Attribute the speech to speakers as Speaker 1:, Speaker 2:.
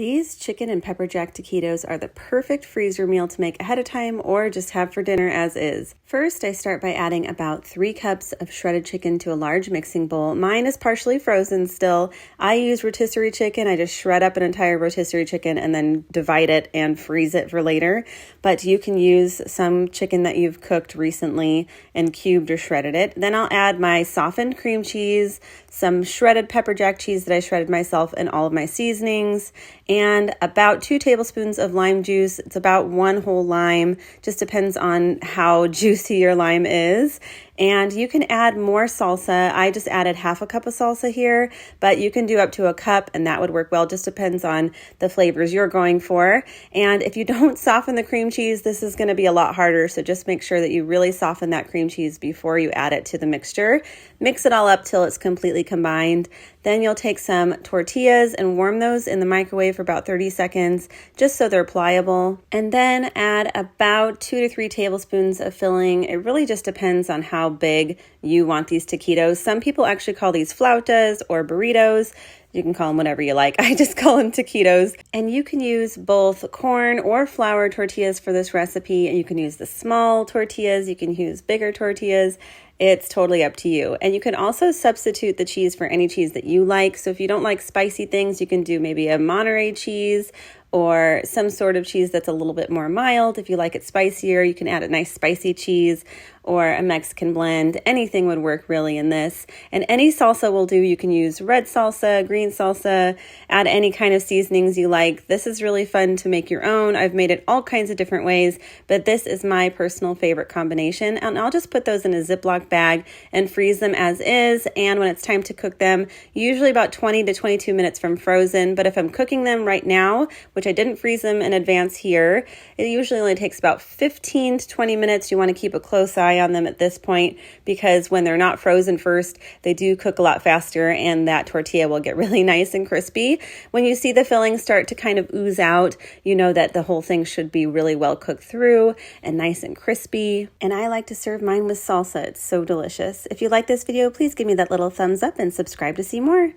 Speaker 1: These chicken and pepper jack taquitos are the perfect freezer meal to make ahead of time or just have for dinner as is. First, I start by adding about 3 cups of shredded chicken to a large mixing bowl. Mine is partially frozen still. I use rotisserie chicken. I just shred up an entire rotisserie chicken and then divide it and freeze it for later. But you can use some chicken that you've cooked recently and cubed or shredded it. Then I'll add my softened cream cheese, some shredded pepper jack cheese that I shredded myself, and all of my seasonings, and about 2 tablespoons of lime juice. It's about 1 whole lime, just depends on how juicy your lime is. And you can add more salsa. I just added half a cup of salsa here, but you can do up to a cup and that would work well. Just depends on the flavors you're going for. And if you don't soften the cream cheese, this is going to be a lot harder. So just make sure that you really soften that cream cheese before you add it to the mixture. Mix it all up till it's completely combined. Then you'll take some tortillas and warm those in the microwave for about 30 seconds, just so they're pliable. And then add about 2 to 3 tablespoons of filling. It really just depends on how big you want these taquitos. Some people actually call these flautas or burritos. You can call them whatever you like. I just call them taquitos. And you can use both corn or flour tortillas for this recipe. And you can use the small tortillas. You can use bigger tortillas. It's totally up to you. And you can also substitute the cheese for any cheese that you like. So if you don't like spicy things, you can do maybe a Monterey cheese or some sort of cheese that's a little bit more mild. If you like it spicier, you can add a nice spicy cheese or a Mexican blend. Anything would work really in this. And any salsa will do. You can use red salsa, green salsa, add any kind of seasonings you like. This is really fun to make your own. I've made it all kinds of different ways, but this is my personal favorite combination. And I'll just put those in a Ziploc bag and freeze them as is. And when it's time to cook them, usually about 20 to 22 minutes from frozen. But if I'm cooking them right now, which I didn't freeze them in advance here, it usually only takes about 15 to 20 minutes. You want to keep a close eye on them at this point, because when they're not frozen first, they do cook a lot faster and that tortilla will get really nice and crispy. When you see the filling start to kind of ooze out, you know that the whole thing should be really well cooked through and nice and crispy. And I like to serve mine with salsa. It's so delicious. If you like this video, please give me that little thumbs up and subscribe to see more.